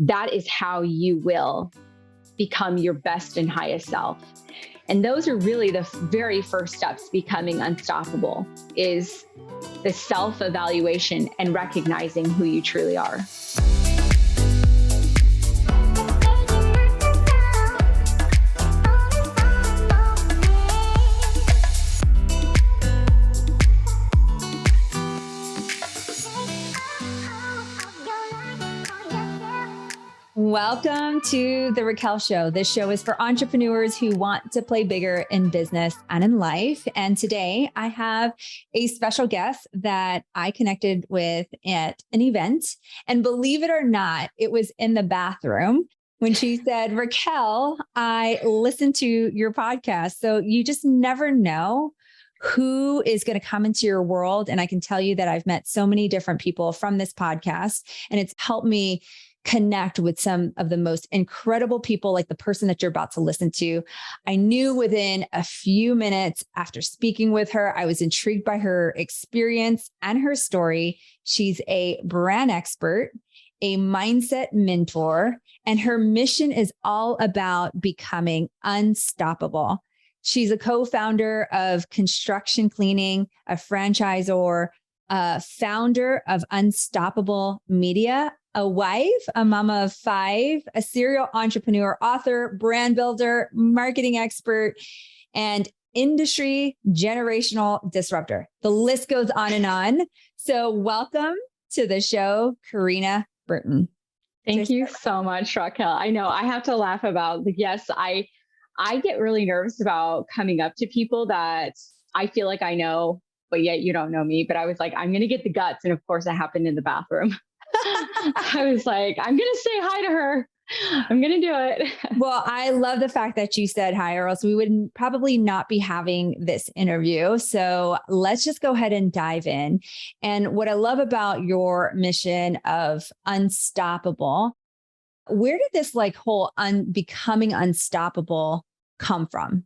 that is how you will become your best and highest self. And those are really the very first steps to becoming unstoppable, is the self-evaluation and recognizing who you truly are. Welcome to the Raquel Show. This show is for entrepreneurs who want to play bigger in business and in life. And today I have a special guest that I connected with at an event. And believe it or not, it was in the bathroom when she said, Raquel, I listened to your podcast. So you just never know who is going to come into your world. And I can tell you that I've met so many different people from this podcast, and it's helped me connect with some of the most incredible people, like the person that you're about to listen to. I knew within a few minutes after speaking with her, I was intrigued by her experience and her story. She's a brand expert, a mindset mentor, and her mission is all about becoming unstoppable. She's a co-founder of Construction Cleaning, a franchisor, founder of Unstoppable Media, a wife, a mama of 5, a serial entrepreneur, author, brand builder, marketing expert, and industry generational disruptor. The list goes on and on. So welcome to the show, Corina Burton. Thank you so much, Raquel. I know I have to laugh about, yes, I get really nervous about coming up to people that I feel like I know, but yet you don't know me. But I was like, I'm going to get the guts. And of course, it happened in the bathroom. I was like, I'm going to say hi to her. I'm going to do it. Well, I love the fact that you said hi, or else we would probably not be having this interview. So let's just go ahead and dive in. And what I love about your mission of unstoppable, where did this whole becoming unstoppable come from?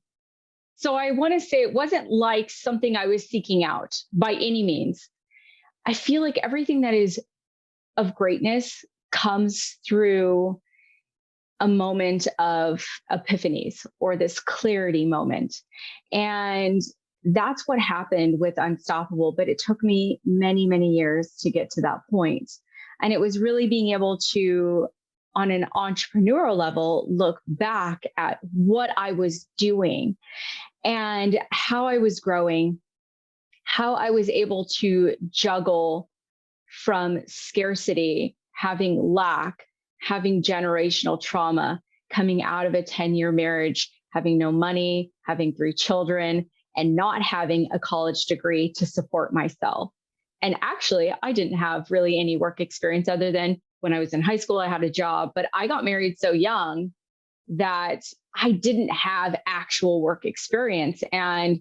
So I want to say it wasn't like something I was seeking out by any means. I feel like everything that is of greatness comes through a moment of epiphanies or this clarity moment. And that's what happened with Unstoppable, but it took me many, many years to get to that point. And it was really being able to, on an entrepreneurial level, look back at what I was doing and how I was growing, how I was able to juggle from scarcity, having lack, having generational trauma, coming out of a 10-year marriage, having no money, having 3 children, and not having a college degree to support myself. And actually, I didn't have really any work experience other than when I was in high school, I had a job, but I got married so young that I didn't have actual work experience. And,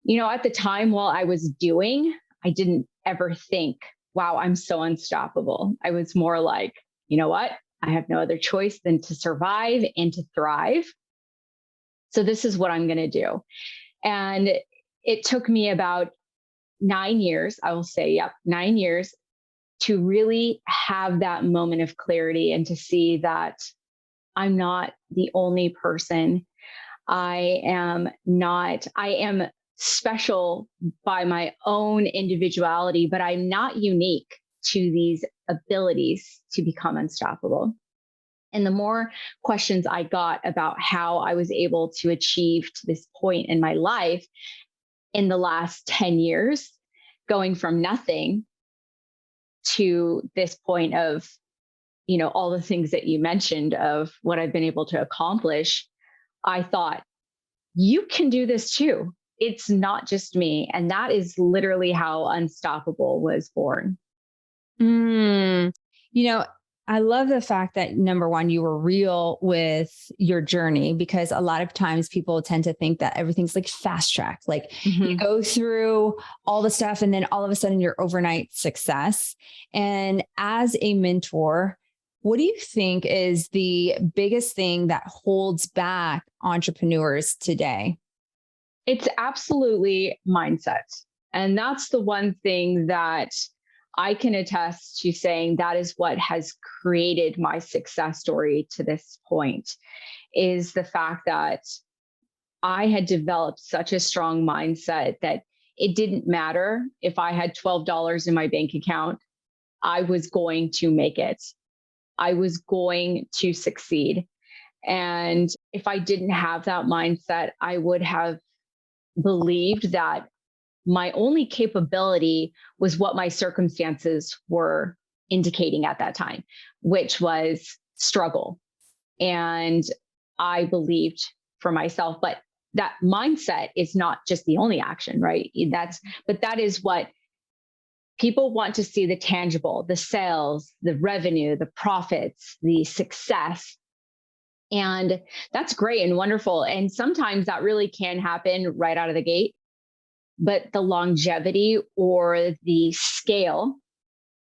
at the time while I was doing, I didn't ever think, wow, I'm so unstoppable. I was more like, you know what? I have no other choice than to survive and to thrive. So this is what I'm going to do. And it took me about 9 years, I will say, 9 years to really have that moment of clarity and to see that I'm not the only person. I am special by my own individuality, but I'm not unique to these abilities to become unstoppable. And the more questions I got about how I was able to achieve to this point in my life in the last 10 years, going from nothing to this point of, all the things that you mentioned of what I've been able to accomplish, I thought, you can do this too. It's not just me. And that is literally how Unstoppable was born. I love the fact that, number one, you were real with your journey, because a lot of times people tend to think that everything's like fast track. You go through all the stuff and then all of a sudden you're overnight success. And as a mentor, what do you think is the biggest thing that holds back entrepreneurs today? It's absolutely mindset. And that's the one thing that I can attest to saying that is what has created my success story to this point, is the fact that I had developed such a strong mindset that it didn't matter if I had $12 in my bank account, I was going to make it. I was going to succeed. And if I didn't have that mindset, I would have believed that my only capability was what my circumstances were indicating at that time, which was struggle. And I believed for myself, but that mindset is not just the only action, right? But that is what people want to see: the tangible, the sales, the revenue, the profits, the success. And that's great and wonderful. And sometimes that really can happen right out of the gate. But the longevity or the scale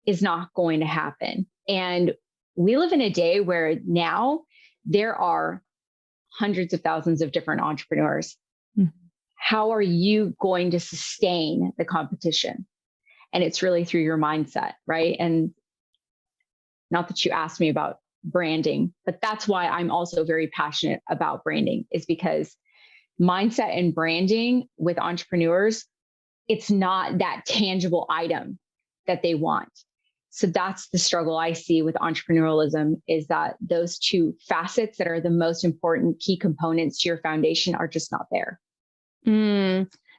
is not going to happen. And we live in a day where now there are hundreds of thousands of different entrepreneurs. Mm-hmm. How are you going to sustain the competition? And it's really through your mindset, right? And not that you asked me about branding, but that's why I'm also very passionate about branding, is because mindset and branding with entrepreneurs, it's not that tangible item that they want. So that's the struggle I see with entrepreneurialism, is that those two facets that are the most important key components to your foundation are just not there.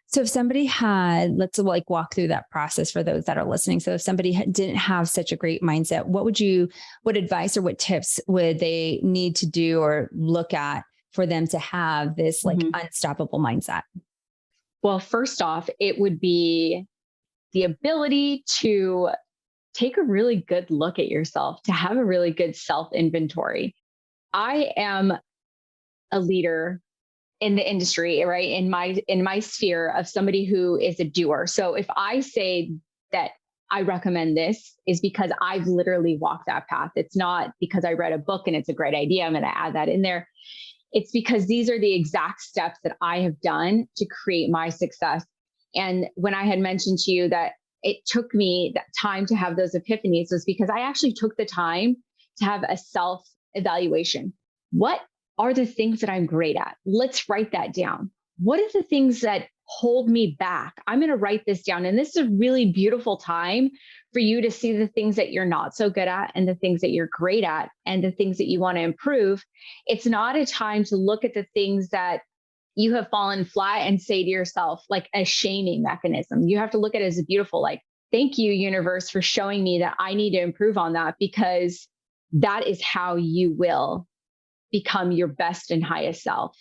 So if somebody had, let's like walk through that process for those that are listening. So if somebody didn't have such a great mindset, what advice or what tips would they need to do or look at for them to have this like unstoppable mindset? Well, first off, it would be the ability to take a really good look at yourself, to have a really good self-inventory. I am a leader in the industry, right? In my sphere of somebody who is a doer. So if I say that I recommend this, is because I've literally walked that path. It's not because I read a book and it's a great idea, I'm going to add that in there. It's because these are the exact steps that I have done to create my success. And when I had mentioned to you that it took me that time to have those epiphanies, was because I actually took the time to have a self-evaluation. What are the things that I'm great at? Let's write that down. What are the things that hold me back? I'm going to write this down. And this is a really beautiful time for you to see the things that you're not so good at and the things that you're great at and the things that you want to improve. It's not a time to look at the things that you have fallen flat and say to yourself, like a shaming mechanism. You have to look at it as a beautiful, like, thank you, universe, for showing me that I need to improve on that, because that is how you will become your best and highest self.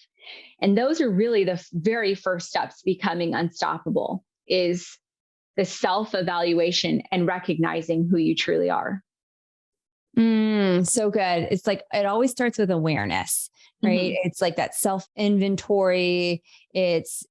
And those are really the very first steps to becoming unstoppable, is the self-evaluation and recognizing who you truly are. So good. It's like, it always starts with awareness, right? Mm-hmm. It's like that self-inventory. It's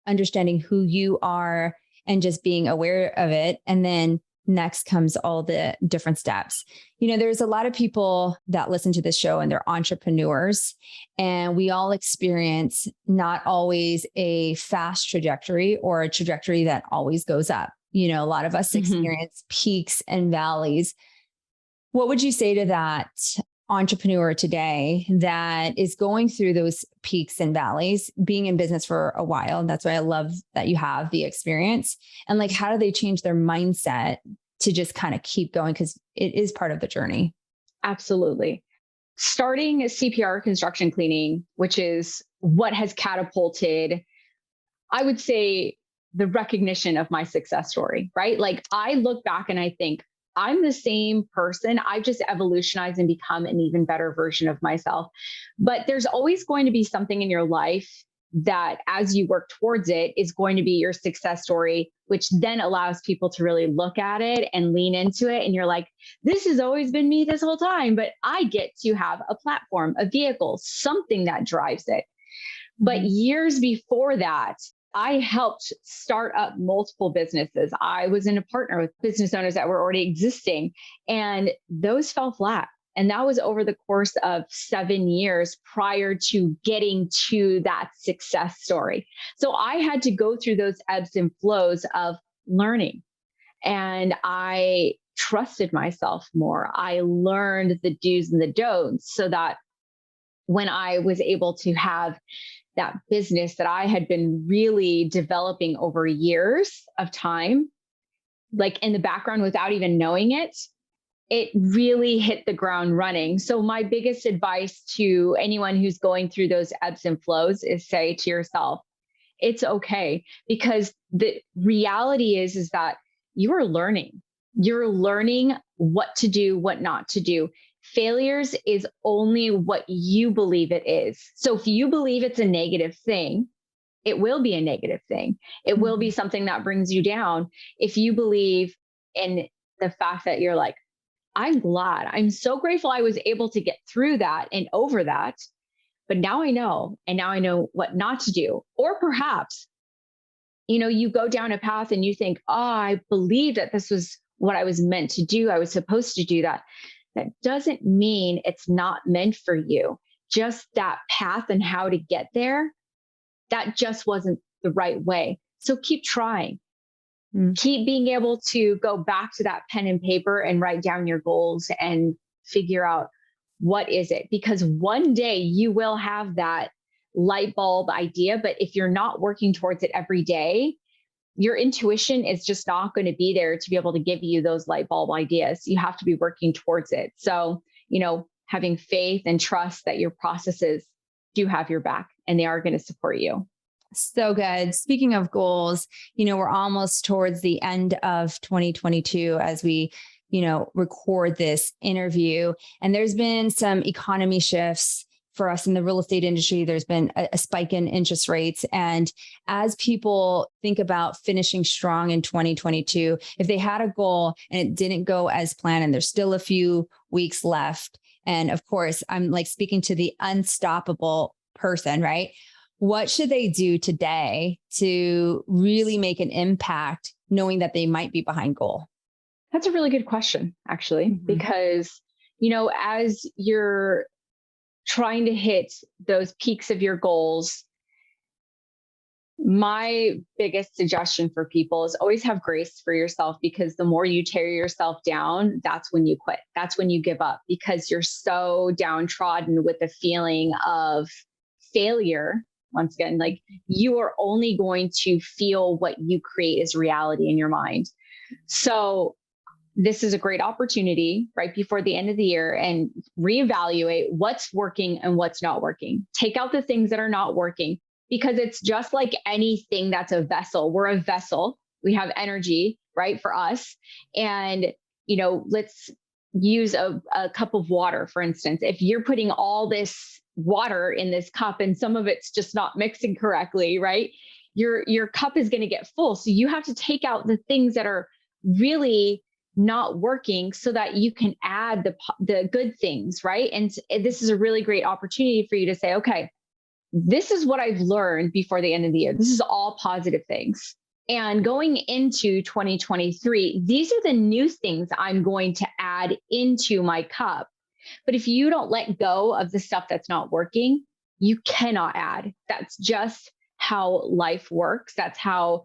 understanding who you are and just being aware of it. And then next comes all the different steps. You know, there's a lot of people that listen to this show and they're entrepreneurs, and we all experience not always a fast trajectory or a trajectory that always goes up. You know, a lot of us experience peaks and valleys. What would you say to that entrepreneur today that is going through those peaks and valleys, being in business for a while? And that's why I love that you have the experience. And like, how do they change their mindset to just kind of keep going? Because it is part of the journey. Absolutely. Starting CPR, construction cleaning, which is what has catapulted, I would say, the recognition of my success story, right? Like, I look back and I think, I'm the same person. I've just evolutionized and become an even better version of myself. But there's always going to be something in your life that, as you work towards it, is going to be your success story, which then allows people to really look at it and lean into it. And you're like, this has always been me this whole time, but I get to have a platform, a vehicle, something that drives it. But years before that, I helped start up multiple businesses. I was in a partner with business owners that were already existing, and those fell flat. And that was over the course of 7 years prior to getting to that success story. So I had to go through those ebbs and flows of learning. And I trusted myself more. I learned the do's and the don'ts so that when I was able to have that business that I had been really developing over years of time, like in the background without even knowing it, it really hit the ground running. So my biggest advice to anyone who's going through those ebbs and flows is say to yourself, it's okay. Because the reality is that you are learning. You're learning what to do, what not to do. Failures is only what you believe it is. So if you believe it's a negative thing, it will be a negative thing. It will be something that brings you down. If you believe in the fact that you're like, I'm so grateful I was able to get through that and over that. But now I know, and now I know what not to do. Or perhaps, you go down a path and you think, oh, I believe that this was what I was meant to do. I was supposed to do that. That doesn't mean it's not meant for you. Just that path and how to get there, that just wasn't the right way. So keep trying. Keep being able to go back to that pen and paper and write down your goals and figure out what is it? Because one day you will have that light bulb idea, but if you're not working towards it every day, your intuition is just not going to be there to be able to give you those light bulb ideas. You have to be working towards it. So, having faith and trust that your processes do have your back and they are going to support you. So good. Speaking of goals, we're almost towards the end of 2022 as we, record this interview. And there's been some economy shifts for us in the real estate industry. There's been a spike in interest rates. And as people think about finishing strong in 2022, if they had a goal and it didn't go as planned and there's still a few weeks left, and of course, I'm like speaking to the unstoppable person, right? What should they do today to really make an impact, knowing that they might be behind goal? That's a really good question, actually, because, as you're trying to hit those peaks of your goals, my biggest suggestion for people is always have grace for yourself, because the more you tear yourself down, that's when you quit. That's when you give up, because you're so downtrodden with the feeling of failure. Once again, like, you are only going to feel what you create as reality in your mind. So this is a great opportunity right before the end of the year and reevaluate what's working and what's not working. Take out the things that are not working, because it's just like anything that's a vessel. We're a vessel. We have energy, right, for us. And, let's use a cup of water, for instance. If you're putting all this water in this cup and some of it's just not mixing correctly, right? Your cup is going to get full. So you have to take out the things that are really not working so that you can add the good things, right? And this is a really great opportunity for you to say, okay, this is what I've learned before the end of the year. This is all positive things. And going into 2023, these are the new things I'm going to add into my cup. But if you don't let go of the stuff that's not working, you cannot add. That's just how life works. That's how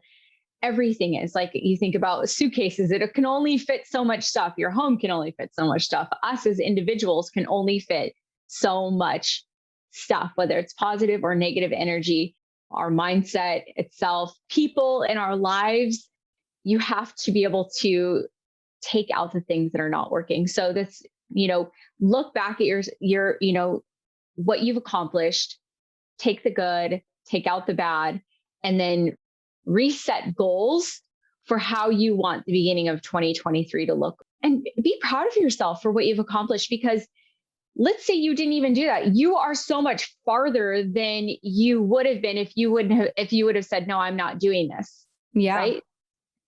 everything is. Like, you think about suitcases, it can only fit so much stuff. Your home can only fit so much stuff. Us as individuals can only fit so much stuff, whether it's positive or negative energy, our mindset itself, people in our lives. You have to be able to take out the things that are not working. So that's, look back at your, what you've accomplished, take the good, take out the bad, and then reset goals for how you want the beginning of 2023 to look, and be proud of yourself for what you've accomplished. Because let's say you didn't even do that. You are so much farther than you would have been if you would have said, no, I'm not doing this. Yeah. Right.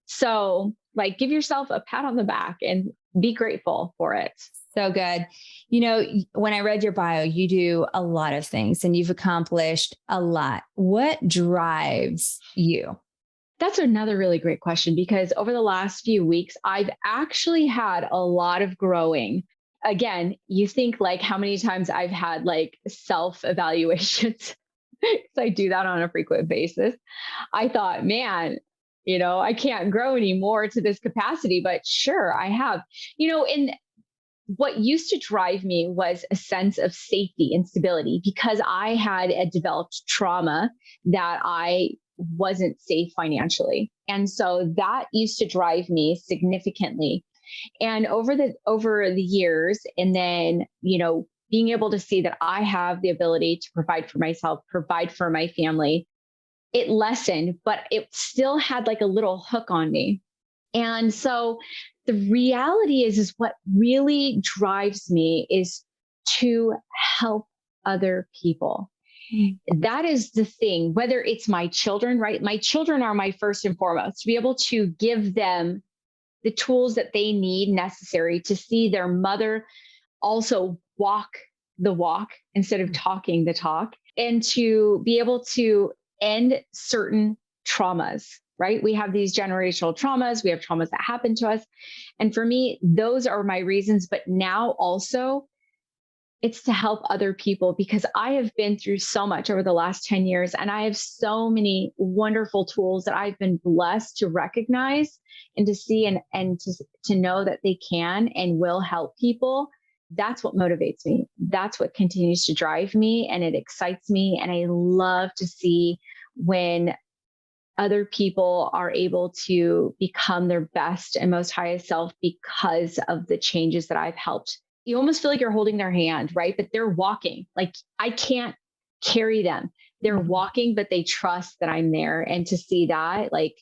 So give yourself a pat on the back and be grateful for it. So good. When I read your bio, you do a lot of things and you've accomplished a lot. What drives you? That's another really great question, because over the last few weeks, I've actually had a lot of growing. Again, you think how many times I've had self-evaluations, because I do that on a frequent basis. I thought, man, I can't grow anymore to this capacity, but sure, I have. And what used to drive me was a sense of safety and stability because I had a developed trauma that I wasn't safe financially. And so that used to drive me significantly. And over the years, and then, being able to see that I have the ability to provide for myself, provide for my family, it lessened, but it still had like a little hook on me. And so the reality is what really drives me is to help other people. That is the thing, whether it's my children, right? My children are my first and foremost, to be able to give them the tools that they need necessary to see their mother also walk the walk instead of talking the talk, and to be able to end certain traumas, right? We have these generational traumas, we have traumas that happen to us. And for me, those are my reasons. But now also, it's to help other people because I have been through so much over the last 10 years and I have so many wonderful tools that I've been blessed to recognize and to see and to know that they can and will help people. That's what motivates me. That's what continues to drive me and it excites me. And I love to see when other people are able to become their best and most highest self because of the changes that I've helped. You almost feel like you're holding their hand, right? But they're walking. Like I can't carry them. They're walking, but they trust that I'm there. And to see that, like,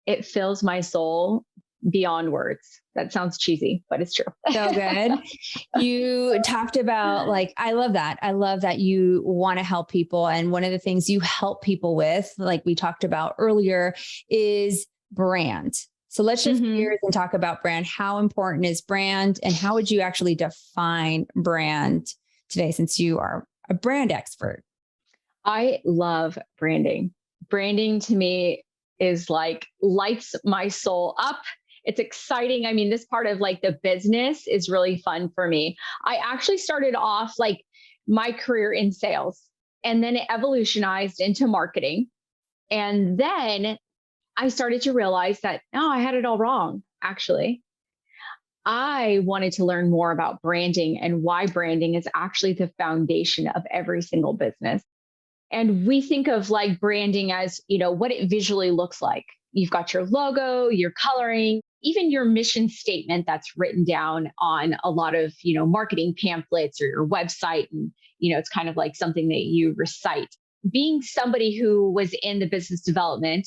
it fills my soul beyond words. That sounds cheesy, but it's true. So good. You talked about I love that. I love that you want to help people. And one of the things you help people with, like we talked about earlier, is brand. So let's shift gears and talk about brand. How important is brand and how would you actually define brand today since you are a brand expert? I love branding. Branding to me is like lights my soul up. It's exciting. I mean, this part of like the business is really fun for me. I actually started off like my career in sales and then it evolutionized into marketing. And then I started to realize that, no, I had it all wrong, actually. I wanted to learn more about branding and why branding is actually the foundation of every single business. And we think of like branding as, what it visually looks like. You've got your logo, your coloring, even your mission statement that's written down on a lot of, marketing pamphlets or your website. And, it's kind of like something that you recite. Being somebody who was in the business development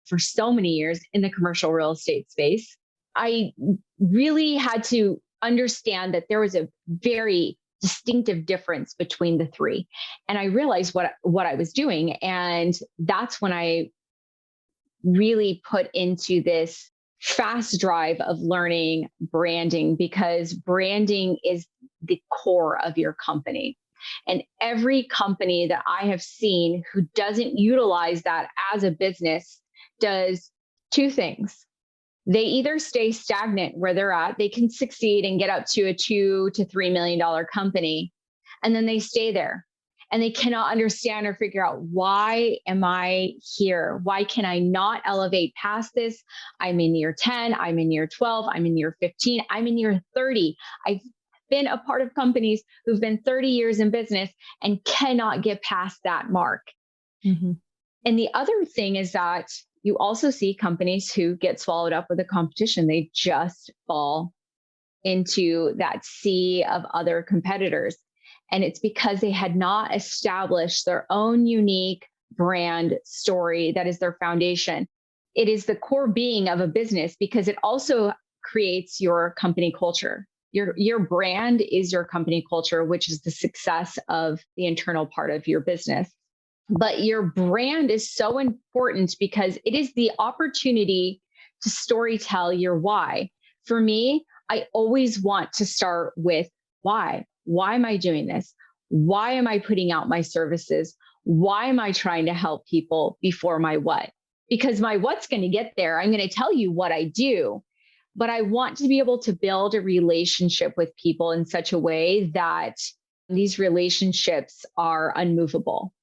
for so many years in the commercial real estate space, I really had to understand that there was a very distinctive difference between the three. And I realized what I was doing. And that's when I really put into this fast drive of learning branding, because branding is the core of your company. And every company that I have seen who doesn't utilize that as a business does two things. They either stay stagnant where they're at, they can succeed and get up to a $2 to $3 million company, and then they stay there. And they cannot understand or figure out, why am I here? Why can I not elevate past this? I'm in year 10, I'm in year 12, I'm in year 15, I'm in year 30. I've been a part of companies who've been 30 years in business and cannot get past that mark. And the other thing is that you also see companies who get swallowed up with the competition. They just fall into that sea of other competitors. And it's because they had not established their own unique brand story that is their foundation. It is the core being of a business because it also creates your company culture. Your brand is your company culture, which is the success of the internal part of your business. But your brand is so important because it is the opportunity to storytell your why. For me, I always want to start with why. Why am I doing this? Why am I putting out my services? Why am I trying to help people before my what? Because my what's going to get there. I'm going to tell you what I do, but I want to be able to build a relationship with people in such a way that these relationships are unmovable.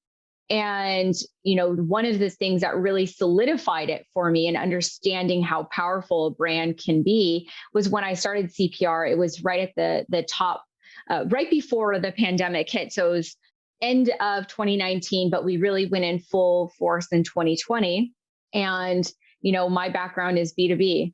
And, one of the things that really solidified it for me and understanding how powerful a brand can be was when I started CPR. It was right at the top, right before the pandemic hit. So it was end of 2019, but we really went in full force in 2020. And, my background is B2B.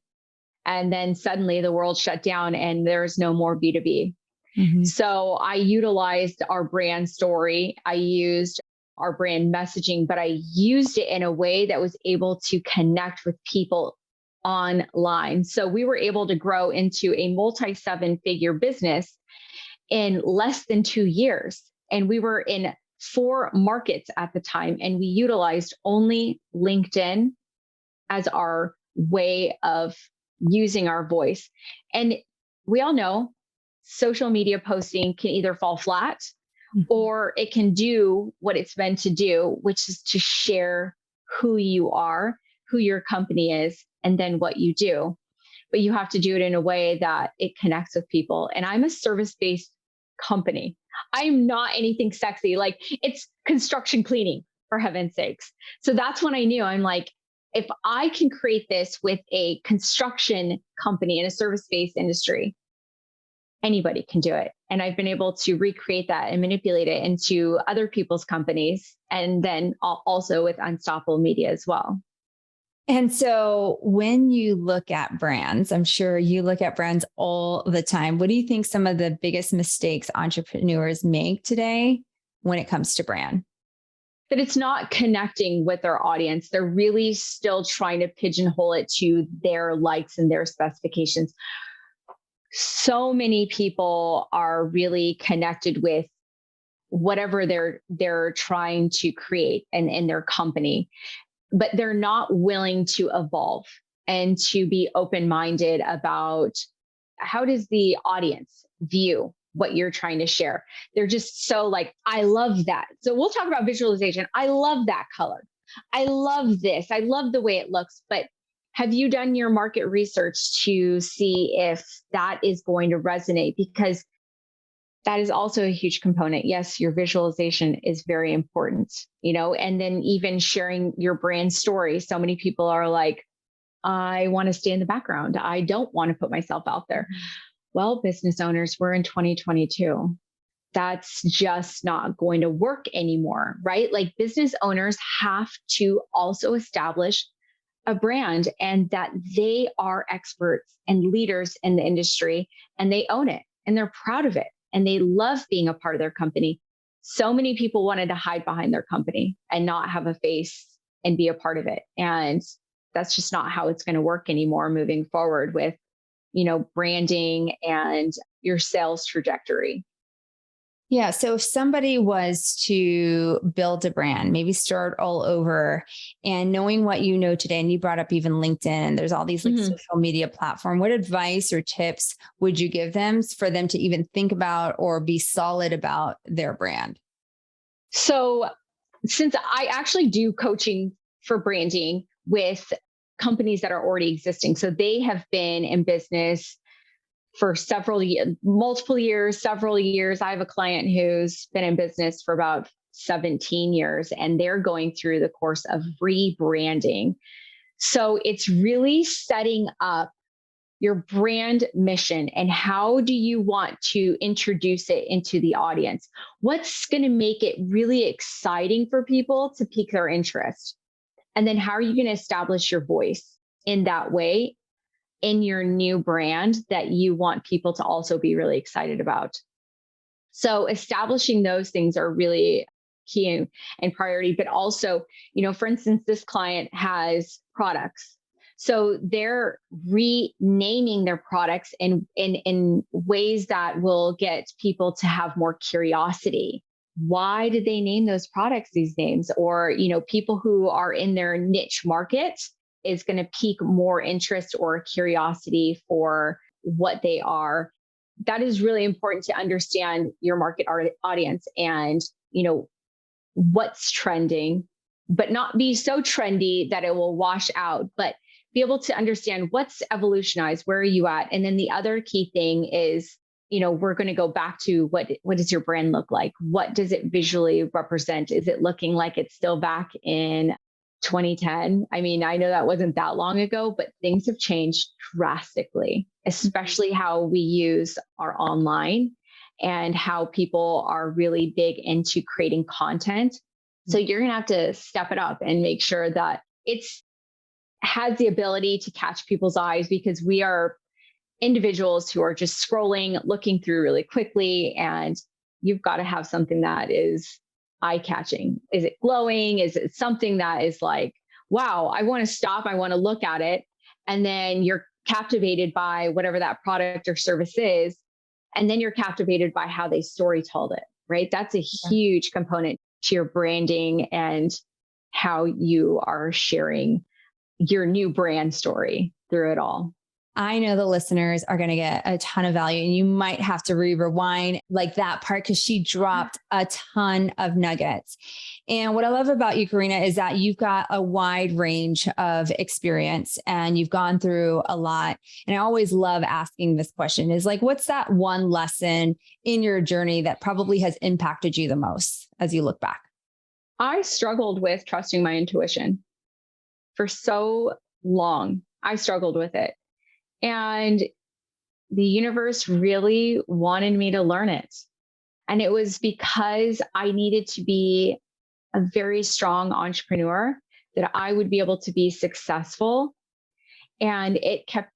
And then suddenly the world shut down and there's no more B2B. Mm-hmm. So I utilized our brand story. I used our brand messaging, but I used it in a way that was able to connect with people online. So we were able to grow into a multi-7-figure business in less than 2 years. And we were in 4 markets at the time. And we utilized only LinkedIn as our way of using our voice. And we all know social media posting can either fall flat or it can do what it's meant to do, which is to share who you are, who your company is, and then what you do. But you have to do it in a way that it connects with people. And I'm a service-based company. I'm not anything sexy. Like, it's construction cleaning, for heaven's sakes. So that's when I knew, I'm like, if I can create this with a construction company in a service-based industry, anybody can do it. And I've been able to recreate that and manipulate it into other people's companies. And then also with Unstoppable Media as well. And so when you look at brands, I'm sure you look at brands all the time. What do you think some of the biggest mistakes entrepreneurs make today when it comes to brand? That it's not connecting with their audience. They're really still trying to pigeonhole it to their likes and their specifications. So many people are really connected with whatever they're trying to create in their company, but they're not willing to evolve and to be open-minded about how does the audience view what you're trying to share. They're just so like, I love that. So we'll talk about visualization. I love that color. I love this. I love the way it looks, but have you done your market research to see if that is going to resonate? Because that is also a huge component. Yes, your visualization is very important, and then even sharing your brand story. So many people are like, I want to stay in the background. I don't want to put myself out there. Well, business owners, we're in 2022. That's just not going to work anymore, right? Like, business owners have to also establish a brand and that they are experts and leaders in the industry and they own it and they're proud of it and they love being a part of their company. So many people wanted to hide behind their company and not have a face and be a part of it. And that's just not how it's going to work anymore moving forward with, branding and your sales trajectory. Yeah. So if somebody was to build a brand, maybe start all over, and knowing what you know today, and you brought up even LinkedIn, and there's all these social media platform, what advice or tips would you give them for them to even think about or be solid about their brand? So since I actually do coaching for branding with companies that are already existing, so they have been in business for multiple years, several years. I have a client who's been in business for about 17 years, and they're going through the course of rebranding. So it's really setting up your brand mission and how do you want to introduce it into the audience? What's going to make it really exciting for people to pique their interest? And then how are you going to establish your voice in that way in your new brand that you want people to also be really excited about? So establishing those things are really key and priority, but also, for instance, this client has products. So they're renaming their products in ways that will get people to have more curiosity. Why did they name those products these names? Or, people who are in their niche market is going to pique more interest or curiosity for what they are. That is really important to understand your market audience and, what's trending, but not be so trendy that it will wash out, but be able to understand what's evolutionized, where are you at? And then the other key thing is, we're going to go back to what does your brand look like? What does it visually represent? Is it looking like it's still back in 2010? I mean, I know that wasn't that long ago, but things have changed drastically, especially how we use our online and how people are really big into creating content. So you're going to have to step it up and make sure that it's has the ability to catch people's eyes, because we are individuals who are just scrolling, looking through really quickly, and you've got to have something that is eye-catching. Is it glowing? Is it something that is like, wow, I want to stop, I want to look at it, and then you're captivated by whatever that product or service is, and then you're captivated by how they story told it, right? That's a huge component to your branding and how you are sharing your new brand story through it all. I know the listeners are going to get a ton of value, and you might have to rewind like that part because she dropped a ton of nuggets. And what I love about you, Corina, is that you've got a wide range of experience and you've gone through a lot. And I always love asking this question is like, what's that one lesson in your journey that probably has impacted you the most as you look back? I struggled with trusting my intuition for so long. I struggled with it. And the universe really wanted me to learn it. And it was because I needed to be a very strong entrepreneur that I would be able to be successful. And it kept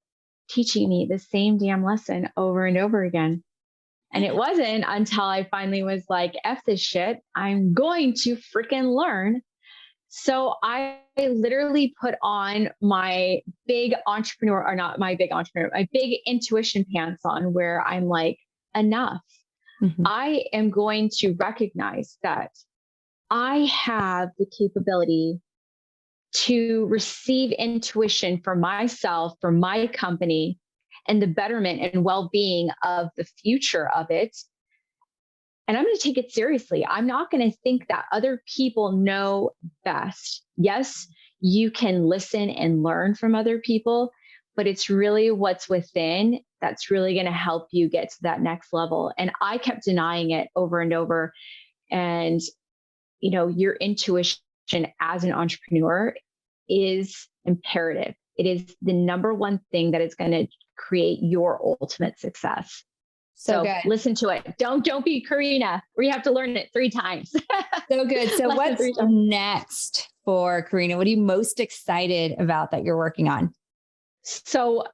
teaching me the same damn lesson over and over again. And it wasn't until I finally was like, F this shit, I'm going to freaking learn. So I literally put on my big entrepreneur, or not my big entrepreneur, my big intuition pants on, where I'm like, enough. I am going to recognize that I have the capability to receive intuition for myself, for my company, and the betterment and well-being of the future of it. And I'm going to take it seriously. I'm not going to think that other people know best. Yes, you can listen and learn from other people, but it's really what's within that's really going to help you get to that next level. And I kept denying it over and over. And, your intuition as an entrepreneur is imperative. It is the number one thing that is going to create your ultimate success. So good. Listen to it. Don't be Corina, where you have to learn it 3 times. So good. So what's next for Corina? What are you most excited about that you're working on? So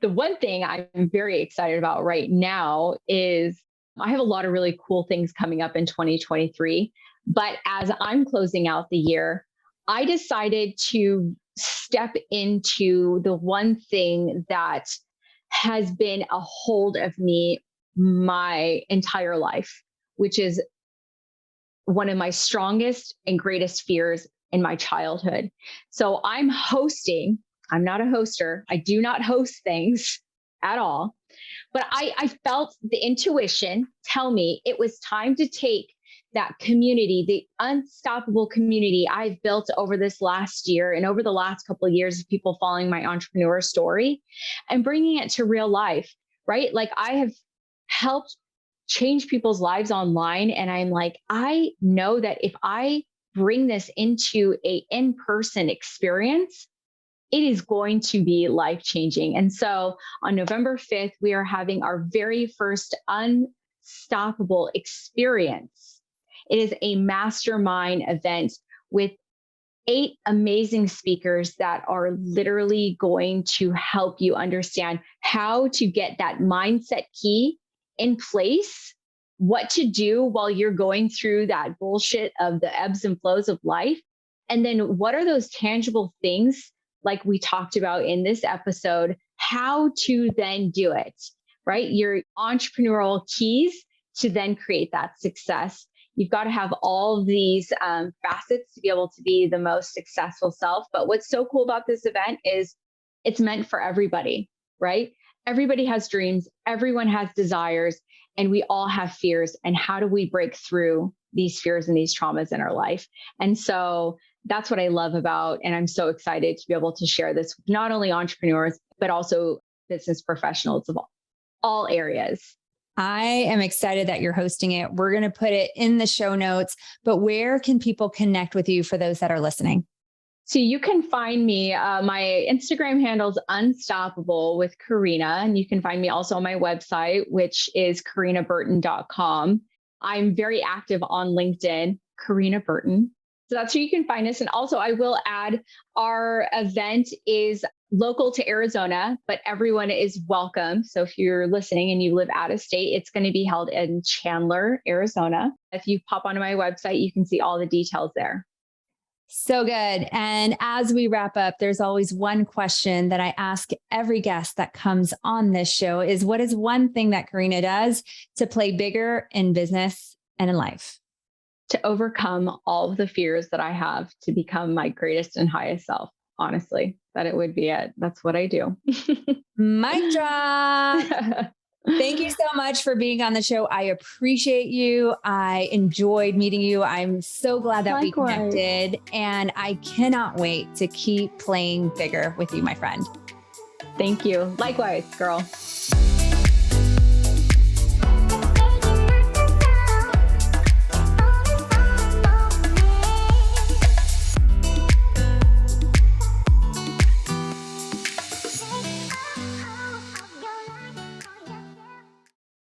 the one thing I'm very excited about right now is I have a lot of really cool things coming up in 2023. But as I'm closing out the year, I decided to step into the one thing that has been a hold of me my entire life, which is one of my strongest and greatest fears in my childhood. So I'm not a hoster. I do not host things at all, but I felt the intuition tell me it was time to take that community, the unstoppable community I've built over this last year and over the last couple of years of people following my entrepreneur story, and bringing it to real life, right? Like I have helped change people's lives online. And I'm like, I know that if I bring this into a in-person experience, it is going to be life-changing. And so on November 5th, we are having our very first Unstoppable experience. It is a mastermind event with 8 amazing speakers that are literally going to help you understand how to get that mindset key in place, what to do while you're going through that bullshit of the ebbs and flows of life. And then what are those tangible things, like we talked about in this episode, how to then do it, right? Your entrepreneurial keys to then create that success. You've got to have all these facets to be able to be the most successful self. But what's so cool about this event is it's meant for everybody, right? Everybody has dreams. Everyone has desires, and we all have fears. And how do we break through these fears and these traumas in our life? And so that's what I love about, and I'm so excited to be able to share this with not only entrepreneurs, but also business professionals of all areas. I am excited that you're hosting it. We're going to put it in the show notes, but where can people connect with you for those that are listening? So you can find me, my Instagram handle's Unstoppable with Corina, and you can find me also on my website, which is CorinaBurton.com. I'm very active on LinkedIn, Corina Burton. So that's where you can find us. And also I will add our event is local to Arizona, but everyone is welcome. So if you're listening and you live out of state, it's going to be held in Chandler, Arizona. If you pop onto my website, you can see all the details there. So good. And as we wrap up, there's always one question that I ask every guest that comes on this show is, what is one thing that Corina does to play bigger in business and in life? To overcome all of the fears that I have to become my greatest and highest self. Honestly, that it would be it. That's what I do. Mic drop. Thank you so much for being on the show. I appreciate you. I enjoyed meeting you. I'm so glad that we connected, and I cannot wait to keep playing bigger with you, my friend. Thank you. Likewise, girl.